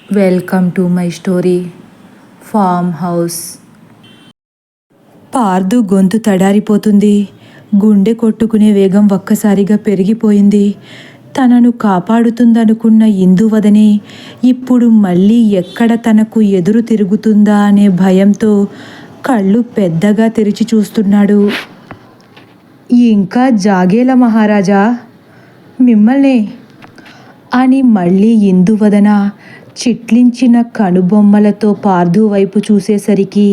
Welcome to my story farm house. పార్దు గొంతు తడారిపోతుంది. గుండె కొట్టుకునే వేగం ఒక్కసారిగా పెరిగిపోయింది. తనను కాపాడుతుందనుకున్న ఇందువదనే ఇప్పుడు మళ్ళీ ఎక్కడ తనకు ఎదురు తిరుగుతుందా అనే భయంతో కళ్ళు పెద్దగా తెరిచి చూస్తున్నాడు. ఇంకా జాగేల మహారాజా, మిమ్మల్నే అని మళ్ళీ ఇందువదన చిట్లించిన కనుబొమ్మలతో పార్దు వైపు చూసేసరికి,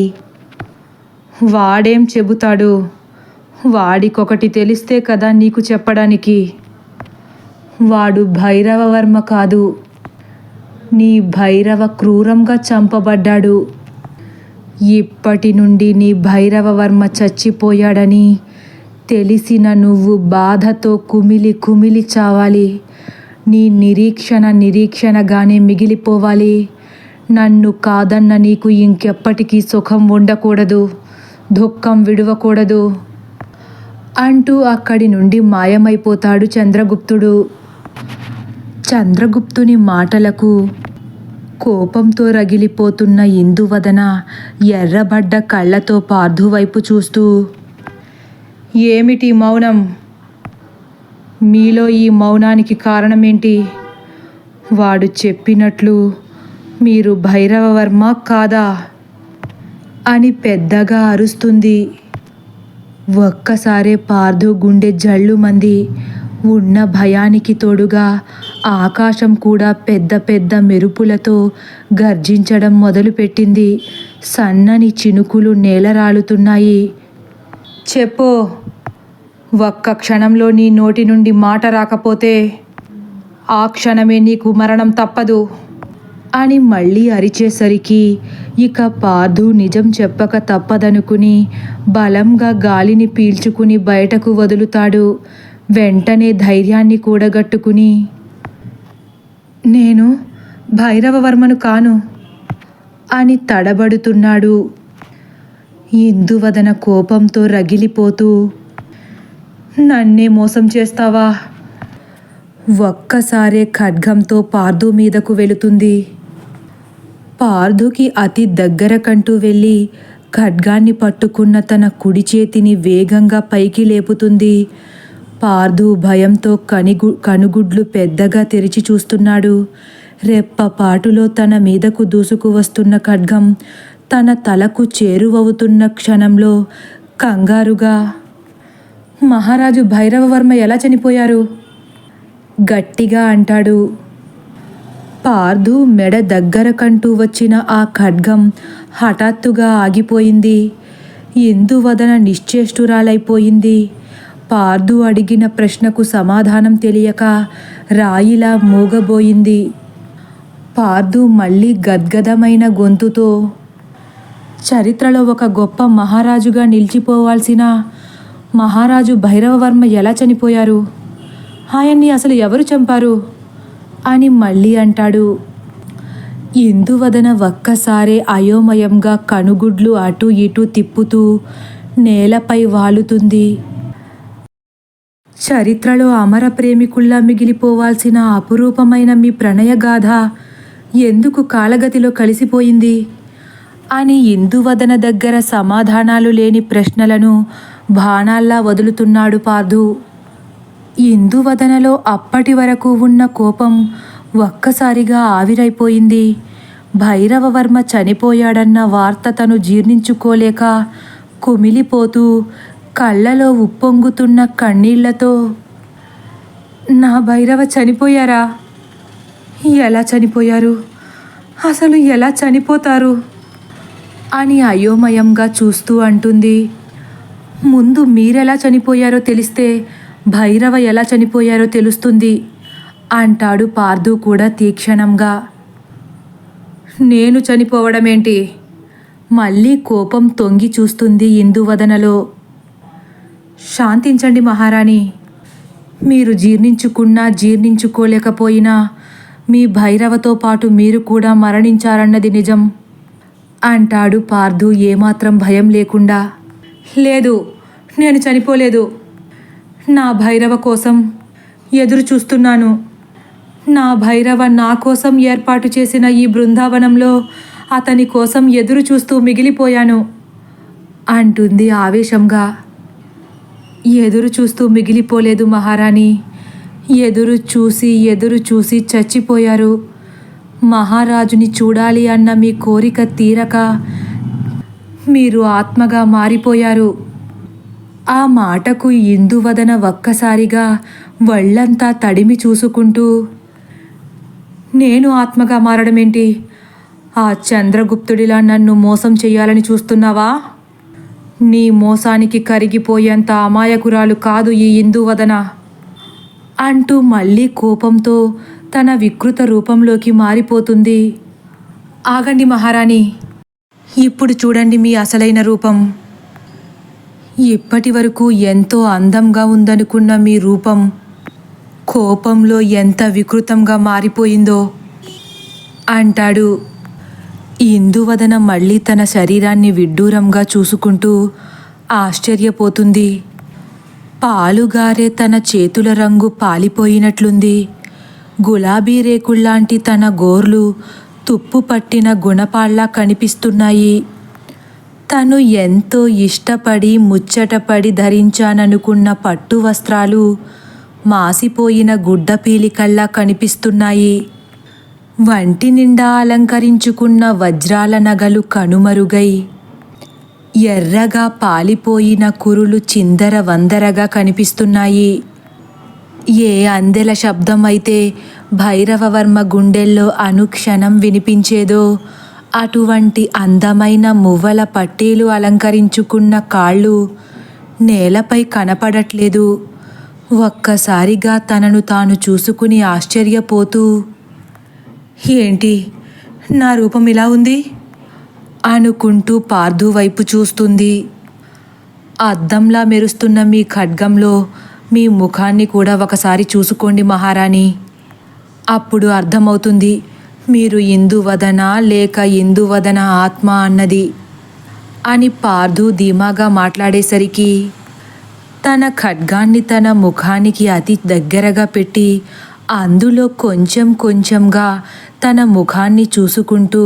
వాడేం చెబుతాడు? వాడికొకటి తెలిస్తే కదా నీకు చెప్పడానికి. వాడు భైరవవర్మ కాదు, నీ భైరవ క్రూరంగా చంపబడ్డాడు. ఇప్పటి నుండి నీ భైరవవర్మ చచ్చిపోయాడని తెలిసిన నువ్వు బాధతో కుమిలి కుమిలి చావాలి. నీ నిరీక్షణగానే మిగిలిపోవాలి. నన్ను కాదన్న నీకు ఇంకెప్పటికీ సుఖం ఉండకూడదు, దుఃఖం విడవకూడదు అంటూ అక్కడి నుండి మాయమైపోతాడు చంద్రగుప్తుడు. చంద్రగుప్తుని మాటలకు కోపంతో రగిలిపోతున్న ఇందువదన ఎర్రబడ్డ కళ్ళతో పార్దు వైపు చూస్తూ, ఏమిటి మౌనం? మీలో ఈ మౌనానికి కారణమేంటి? వాడు చెప్పినట్లు మీరు భైరవవర్మ కాదా అని పెద్దగా అరుస్తుంది. ఒక్కసారే పార్దు గుండె జల్లుమంది. ఉన్న భయానికి తోడుగా ఆకాశం కూడా పెద్ద పెద్ద మెరుపులతో గర్జించడం మొదలుపెట్టింది. సన్నని చినుకులు నేలరాలుతున్నాయి. చెప్పు, ఒక్క క్షణంలో నీ నోటి నుండి మాట రాకపోతే ఆ క్షణమే నీకు మరణం తప్పదు అని మళ్ళీ అరిచేసరికి ఇక పార్దు నిజం చెప్పక తప్పదనుకుని బలంగా గాలిని పీల్చుకుని బయటకు వదులుతాడు. వెంటనే ధైర్యాన్ని కూడగట్టుకుని, నేను భైరవవర్మను కాను అని తడబడుతున్నాడు. ఇందువదన కోపంతో రగిలిపోతూ, నన్నే మోసం చేస్తావా? ఒక్కసారే ఖడ్గంతో పార్దు మీదకు వెళుతుంది. పార్దుకి అతి దగ్గర కంటూ వెళ్ళి ఖడ్గాన్ని పట్టుకున్న తన కుడి చేతిని వేగంగా పైకి లేపుతుంది. పార్దు భయంతో కనుగుడ్లు పెద్దగా తెరిచి చూస్తున్నాడు. రెప్పపాటులో తన మీదకు దూసుకు వస్తున్న ఖడ్గం తన తలకు చేరువవుతున్న క్షణంలో కంగారుగా, మహారాజు భైరవవర్మ ఎలా చనిపోయారు? గట్టిగా అంటాడు. పార్దు మెడ దగ్గర కంటూ వచ్చిన ఆ ఖడ్గం హఠాత్తుగా ఆగిపోయింది. ఇందువదన నిశ్చేష్టురాలైపోయింది. పార్దు అడిగిన ప్రశ్నకు సమాధానం తెలియక రాయిలా మూగబోయింది. పార్దు మళ్ళీ గద్గదమైన గొంతుతో, చరిత్రలో ఒక గొప్ప మహారాజుగా నిలిచిపోవాల్సిన మహారాజు భైరవవర్మ ఎలా చనిపోయారు? ఆయన్ని అసలు ఎవరు చంపారు అని మళ్ళీ అంటాడు. ఇందువదన ఒక్కసారే అయోమయంగా కనుగుడ్లు అటు ఇటు తిప్పుతూ నేలపై వాలుతుంది. చరిత్రలో అమర ప్రేమికుల్లా మిగిలిపోవాల్సిన అపురూపమైన మీ ప్రణయగాథ ఎందుకు కాలగతిలో కలిసిపోయింది అని ఇందువదన దగ్గర సమాధానాలు లేని ప్రశ్నలను బాణాల్లా వదులుతున్నాడు పార్దు. ఇందువదనలో అప్పటి వరకు ఉన్న కోపం ఒక్కసారిగా ఆవిరైపోయింది. భైరవవర్మ చనిపోయాడన్న వార్త తను జీర్ణించుకోలేక కుమిలిపోతూ కళ్ళలో ఉప్పొంగుతున్న కన్నీళ్లతో, నా భైరవ చనిపోయారా? ఎలా చనిపోయారు? అసలు ఎలా చనిపోతారు అని అయోమయంగా చూస్తూ అంటుంది. ముందు మీరెలా చనిపోయారో తెలిస్తే భైరవ ఎలా చనిపోయారో తెలుస్తుంది అంటాడు పార్దు కూడా తీక్షణంగా. నేను చనిపోవడమేంటి? మళ్ళీ కోపం తొంగి చూస్తుంది ఇందువదనలో. శాంతించండి మహారాణి. మీరు జీర్ణించుకున్నా జీర్ణించుకోలేకపోయినా మీ భైరవతో పాటు మీరు కూడా మరణించారన్నది నిజం అంటాడు పార్దు ఏమాత్రం భయం లేకుండా. లేదు, నేను చనిపోలేదు. నా భైరవ కోసం ఎదురు చూస్తున్నాను. నా భైరవ నా కోసం ఏర్పాటు చేసిన ఈ బృందావనంలో అతని కోసం ఎదురు చూస్తూ మిగిలిపోయాను అంటుంది ఆవేశంగా. ఎదురు చూస్తూ మిగిలిపోలేదు మహారాణి, ఎదురు చూసి చచ్చిపోయారు. మహారాజుని చూడాలి అన్న మీ కోరిక తీరక మీరు ఆత్మగా మారిపోయారు. ఆ మాటకు ఇందువదన ఒక్కసారిగా వళ్ళంతా తడిమి చూసుకుంటూ, నేను ఆత్మగా మారడమేంటి? ఆ చంద్రగుప్తుడిలా నన్ను మోసం చెయ్యాలని చూస్తున్నావా? నీ మోసానికి కరిగిపోయేంత అమాయకురాలు కాదు ఈ ఇందువదన అంటూ మళ్ళీ కోపంతో తన వికృత రూపంలోకి మారిపోతుంది. ఆగండి మహారాణి, ఇప్పుడు చూడండి మీ అసలైన రూపం. ఇప్పటి వరకు ఎంతో అందంగా ఉందనుకున్న మీ రూపం కోపంలో ఎంత వికృతంగా మారిపోయిందో అంటాడు. ఇందువదన మళ్ళీ తన శరీరాన్ని విడ్డూరంగా చూసుకుంటూ ఆశ్చర్యపోతుంది. పాలుగారే తన చేతుల రంగు పాలిపోయినట్లుంది. గులాబీ రేకుల్లాంటి తన గోర్లు తుప్పు పట్టిన గుణపాల్లా కనిపిస్తున్నాయి. తను ఎంతో ఇష్టపడి ముచ్చటపడి ధరించాననుకున్న పట్టు వస్త్రాలు మాసిపోయిన గుడ్డపీలికల్లా కనిపిస్తున్నాయి. వంటి నిండా అలంకరించుకున్న వజ్రాల నగలు కనుమరుగై ఎర్రగా పాలిపోయిన కురులు చిందర వందరగా కనిపిస్తున్నాయి. ఏ అందెల శబ్దం అయితే భైరవవర్మ గుండెల్లో అనుక్షణం వినిపించేదో అటువంటి అందమైన మువ్వల పట్టీలు అలంకరించుకున్న కాళ్ళు నేలపై కనపడట్లేదు. ఒక్కసారిగా తనను తాను చూసుకుని ఆశ్చర్యపోతూ, ఏంటి నా రూపం ఇలా ఉంది అనుకుంటూ పార్థు వైపు చూస్తుంది. అద్దంలా మెరుస్తున్న మీ ఖడ్గంలో మీ ముఖాన్ని కూడా ఒకసారి చూసుకోండి మహారాణి. అప్పుడు అర్థమవుతుంది మీరు ఇందువదన లేక ఇందువదన ఆత్మ అన్నది అని పార్థు ధీమాగా మాట్లాడేసరికి తన ఖడ్గాన్ని తన ముఖానికి అతి దగ్గరగా పెట్టి అందులో కొంచెం కొంచెంగా తన ముఖాన్ని చూసుకుంటూ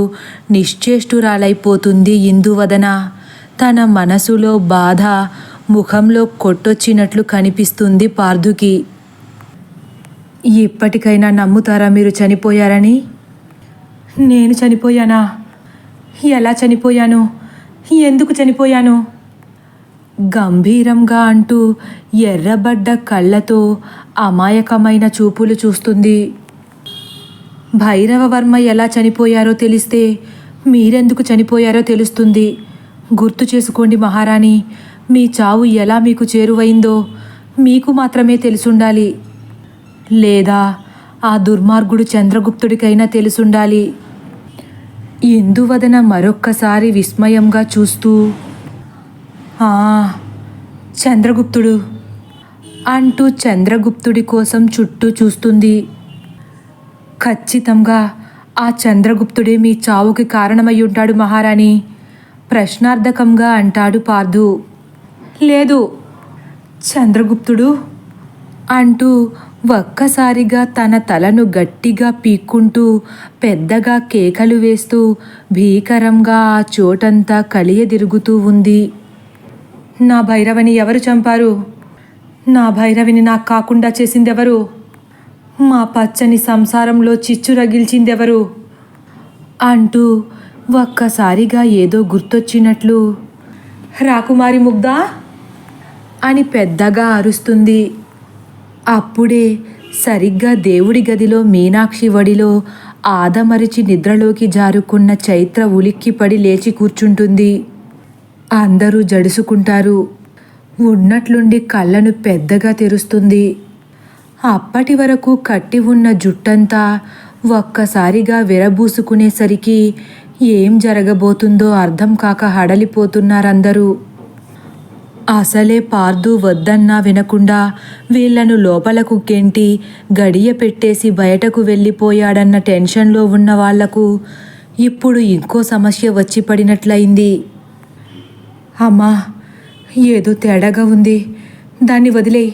నిశ్చేష్టురాలైపోతుంది ఇందువదన. తన మనసులో బాధ ముఖంలో కొట్టొచ్చినట్లు కనిపిస్తుంది పార్థుకి. ఇప్పటికైనా నమ్ముతారా మీరు చనిపోయారని? నేను చనిపోయానా? ఎలా చనిపోయాను? ఎందుకు చనిపోయాను? గంభీరంగా అంటూ ఎర్రబడ్డ కళ్ళతో అమాయకమైన చూపులు చూస్తుంది. భైరవవర్మ ఎలా చనిపోయారో తెలిస్తే మీరెందుకు చనిపోయారో తెలుస్తుంది. గుర్తు చేసుకోండి మహారాణి, మీ చావు ఎలా మీకు చేరువైందో మీకు మాత్రమే తెలుసుండాలి. లేదా ఆ దుర్మార్గుడు చంద్రగుప్తుడికైనా తెలుసుండాలి. ఇందువదన మరొక్కసారి విస్మయంగా చూస్తూ, చంద్రగుప్తుడు అంటూ చంద్రగుప్తుడి కోసం చుట్టూ చూస్తుంది. ఖచ్చితంగా ఆ చంద్రగుప్తుడే మీ చావుకి కారణమై ఉంటాడు మహారాణి ప్రశ్నార్థకంగా అంటాడు పార్థు. లేదు, చంద్రగుప్తుడు అంటూ ఒక్కసారిగా తన తలను గట్టిగా పీక్కుంటూ పెద్దగా కేకలు వేస్తూ భీకరంగా ఆ చోటంతా కలియదిరుగుతూ ఉంది. నా భైరవని ఎవరు చంపారు? నా భైరవిని నాకు కాకుండా చేసిందెవరు? మా పచ్చని సంసారంలో చిచ్చు రగిల్చిందెవరు అంటూ ఒక్కసారిగా ఏదో గుర్తొచ్చినట్లు రాకుమారి ముగ్ధ అని పెద్దగా అరుస్తుంది. అప్పుడే సరిగ్గా దేవుడి గదిలో మీనాక్షి వడిలో ఆదమరిచి నిద్రలోకి జారుకున్న చైత్ర ఉలిక్కిపడి లేచి కూర్చుంటుంది. అందరూ జడుసుకుంటారు. ఉన్నట్లుండి కళ్ళను పెద్దగా తెరుస్తుంది. అప్పటి వరకు కట్టి ఉన్న జుట్టంతా ఒక్కసారిగా విరబూసుకునేసరికి ఏం జరగబోతుందో అర్థం కాక హడలిపోతున్నారందరూ. అసలే పార్థు వద్దన్నా వినకుండా వీళ్లను లోపలకు గెంటి గడియ పెట్టేసి బయటకు వెళ్ళిపోయాడన్న టెన్షన్లో ఉన్న వాళ్లకు ఇప్పుడు ఇంకో సమస్య వచ్చి పడినట్లయింది. అమ్మా, ఏదో తేడాగా ఉంది, దాన్ని వదిలేయ్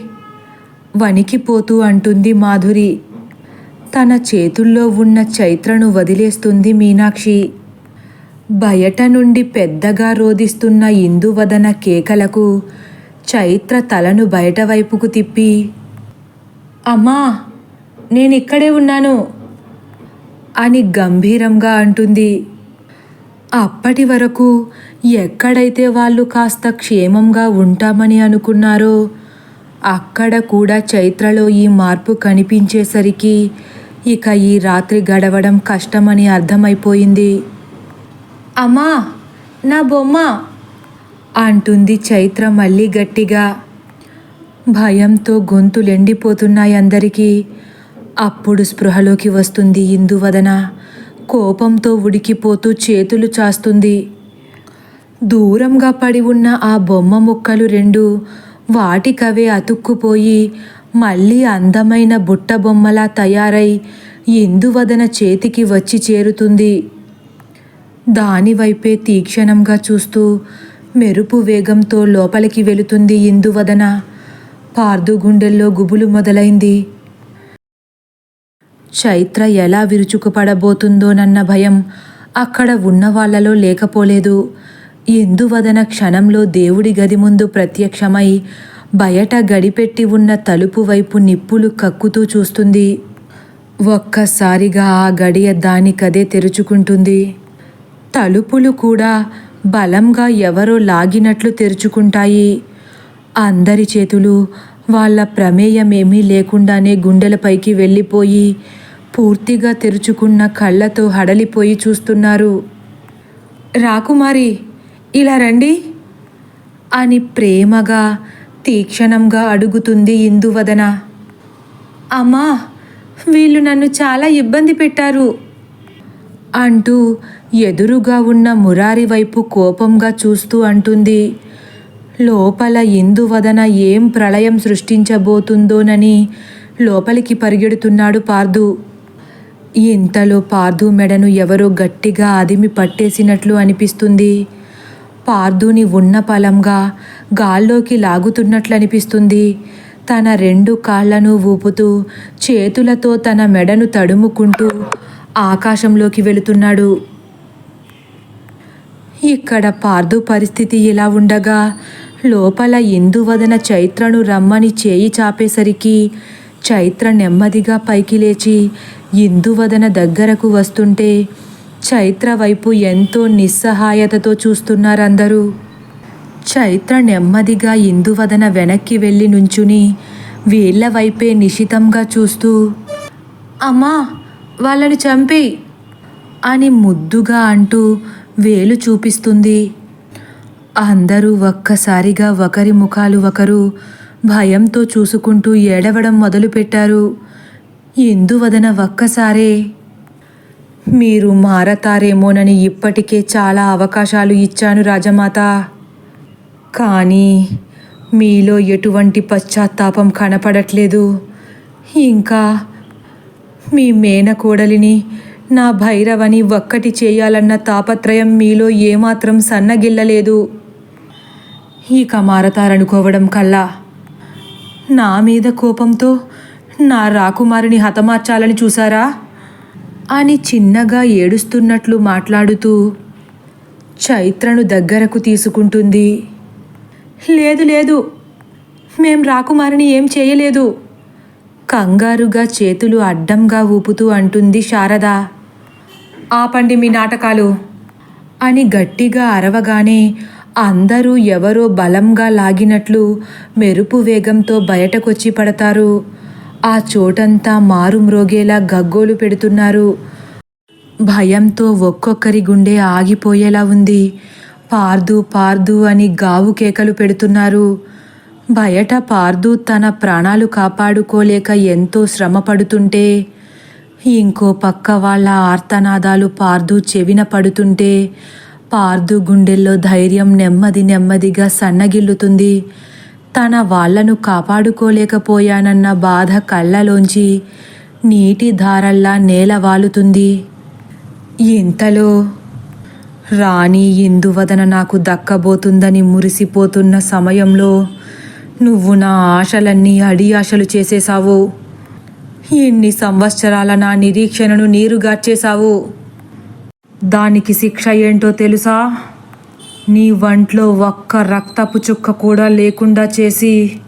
వణికిపోతూ అంటుంది మాధురి. తన చేతుల్లో ఉన్న చైత్రను వదిలేస్తుంది మీనాక్షి. బయట నుండి పెద్దగా రోదిస్తున్న ఇందువదన కేకలకు చైత్ర తలను బయటవైపుకు తిప్పి, అమ్మా, నేనిక్కడే ఉన్నాను అని గంభీరంగా అంటుంది. అప్పటి వరకు ఎక్కడైతే వాళ్ళు కాస్త క్షేమంగా ఉంటామని అనుకున్నారో అక్కడ కూడా చైత్రలో ఈ మార్పు కనిపించేసరికి ఇక ఈ రాత్రి గడవడం కష్టమని అర్థమైపోయింది. అమ్మా, నా బొమ్మ అంటుంది చైత్ర మళ్ళీ గట్టిగా. భయంతో గొంతులెండిపోతున్నాయి అందరికీ. అప్పుడు స్పృహలోకి వస్తుంది ఇందువదన. కోపంతో ఉడికిపోతూ చేతులు చాస్తుంది. దూరంగా పడి ఉన్న ఆ బొమ్మ ముక్కలు రెండు వాటికవే అతుక్కుపోయి మళ్ళీ అందమైన బుట్ట బొమ్మలా తయారై ఇందువదన చేతికి వచ్చి చేరుతుంది. దానివైపే తీక్షణంగా చూస్తూ మెరుపు వేగంతో లోపలికి వెళుతుంది ఇందువదన. పార్దు గుండెల్లో గుబులు మొదలైంది. చైత్ర ఎలా విరుచుకుపడబోతుందోనన్న భయం అక్కడ ఉన్న వాళ్లలో లేకపోలేదు. ఇందువదన క్షణంలో దేవుడి గది ముందు ప్రత్యక్షమై బయట గడిపెట్టి ఉన్న తలుపు వైపు నిప్పులు కక్కుతూ చూస్తుంది. ఒక్కసారిగా ఆ గడియ దానికదే తెరుచుకుంటుంది. తలుపులు కూడా బలంగా ఎవరో లాగినట్లు తెరుచుకుంటాయి. అందరి చేతులు వాళ్ళ ప్రమేయమేమీ లేకుండానే గుండెలపైకి వెళ్ళిపోయి పూర్తిగా తెరుచుకున్న కళ్ళతో హడలిపోయి చూస్తున్నారు. రాకుమారి, ఇలా రండి అని ప్రేమగా తీక్షణంగా అడుగుతుంది ఇందువదన. అమ్మా, వీళ్ళు నన్ను చాలా ఇబ్బంది పెట్టారు అంటూ ఎదురుగా ఉన్న మురారి వైపు కోపంగా చూస్తూ అంటుంది. లోపల ఇందువదన ఏం ప్రళయం సృష్టించబోతుందోనని లోపలికి పరిగెడుతున్నాడు పార్దు. ఇంతలో పార్దు మెడను ఎవరో గట్టిగా అదిమి పట్టేసినట్లు అనిపిస్తుంది. పార్దుని ఉన్న పలంగా గాల్లోకి లాగుతున్నట్లు అనిపిస్తుంది. తన రెండు కాళ్లను ఊపుతూ చేతులతో తన మెడను తడుముకుంటూ ఆకాశంలోకి వెళుతున్నాడు. ఇక్కడ పార్దు పరిస్థితి ఇలా ఉండగా లోపల ఇందువదన చైత్రను రమ్మని చేయి చాపేసరికి చైత్ర నెమ్మదిగా పైకి లేచి ఇందువదన దగ్గరకు వస్తుంటే చైత్ర వైపు ఎంతో నిస్సహాయతతో చూస్తున్నారందరూ. చైత్ర నెమ్మదిగా ఇందువదన వెనక్కి వెళ్ళి నుంచుని వీళ్ల వైపే నిశితంగా చూస్తూ, అమ్మా, వాళ్ళని చంపేయ్ అని ముద్దుగా అంటూ వేలు చూపిస్తుంది. అందరూ ఒక్కసారిగా ఒకరి ముఖాలు ఒకరు భయంతో చూసుకుంటూ ఏడవడం మొదలుపెట్టారు. ఇందువదన ఒక్కసారే, మీరు మారతారేమోనని ఇప్పటికే చాలా అవకాశాలు ఇచ్చాను రాజమాత, కానీ మీలో ఎటువంటి పశ్చాత్తాపం కనపడట్లేదు. ఇంకా మీ మేనకోడలిని నా భైరవని ఒక్కటి చేయాలన్న తాపత్రయం మీలో ఏమాత్రం సన్నగిల్లలేదు. ఇక మారతారనుకోవడం కల్లా నా మీద కోపంతో నా రాకుమారిని హతమార్చాలని చూసారా అని చిన్నగా ఏడుస్తున్నట్లు మాట్లాడుతూ చైత్రను దగ్గరకు తీసుకుంటుంది. లేదు లేదు, మేం రాకుమారిని ఏం చేయలేదు కంగారుగా చేతులు అడ్డంగా ఊపుతూ అంటుంది శారద. ఆపండి మీ నాటకాలు అని గట్టిగా అరవగానే అందరూ ఎవరో బలంగా లాగినట్లు మెరుపు వేగంతో బయటకొచ్చి పడతారు. ఆ చోటంతా మారుమ్రోగేలా గగ్గోలు పెడుతున్నారు. భయంతో ఒక్కొక్కరి గుండె ఆగిపోయేలా ఉంది. పార్దు పార్దు అని గావు కేకలు పెడుతున్నారు. బయట పార్దు తన ప్రాణాలు కాపాడుకోలేక ఎంతో శ్రమ పడుతుంటే, ఇంకో పక్క వాళ్ళ ఆర్తనాదాలు పార్దు చెవిన పడుతుంటే పార్దు గుండెల్లో ధైర్యం నెమ్మది నెమ్మదిగా సన్నగిల్లుతుంది. తన వాళ్లను కాపాడుకోలేకపోయానన్న బాధ కళ్ళలోంచి నీటి ధారల్లా నేలవాలుతుంది. ఇంతలో రాణి ఇందువదన నాకు దక్కబోతుందని మురిసిపోతున్న సమయంలో నువ్వు నా ఆశలన్నీ అడియాశలు చేసేశావు. ఇన్ని సంవత్సరాల నా నిరీక్షణను నీరుగార్చేశావు. దానికి శిక్ష ఏంటో తెలుసా? నీ వంట్లో ఒక్క రక్తపు చుక్క కూడా లేకుండా చేసి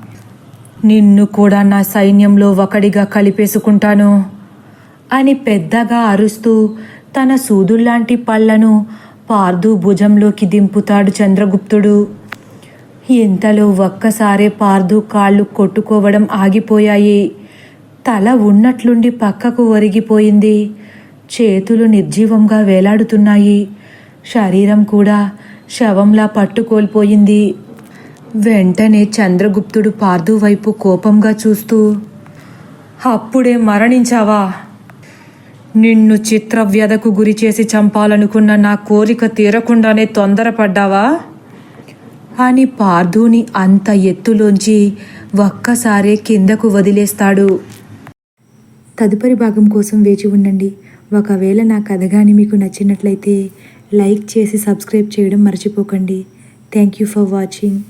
నిన్ను కూడా నా సైన్యంలో ఒకడిగా కలిపేసుకుంటాను అని పెద్దగా అరుస్తూ తన సూదుల్లాంటి పళ్ళను పార్దు భుజంలోకి దింపుతాడు చంద్రగుప్తుడు. ఇంతలో ఒక్కసారే పార్దు కాళ్ళు కొట్టుకోవడం ఆగిపోయాయి. తల ఉన్నట్లుండి పక్కకు ఒరిగిపోయింది. చేతులు నిర్జీవంగా వేలాడుతున్నాయి. శరీరం కూడా శవంలా పట్టుకోల్పోయింది. వెంటనే చంద్రగుప్తుడు పార్దు వైపు కోపంగా చూస్తూ, అప్పుడే మరణించావా? నిన్ను చిత్రవ్యధకు గురిచేసి చంపాలనుకున్న నా కోరిక తీరకుండానే తొందరపడ్డావా అని పార్దుని అంత ఎత్తులోంచి ఒక్కసారే కిందకు వదిలేస్తాడు. తదుపరి భాగం కోసం వేచి ఉండండి. ఒకవేళ నా కథ కానీ మీకు నచ్చినట్లయితే లైక్ చేసి సబ్స్క్రైబ్ చేయడం మర్చిపోకండి. Thank you for watching.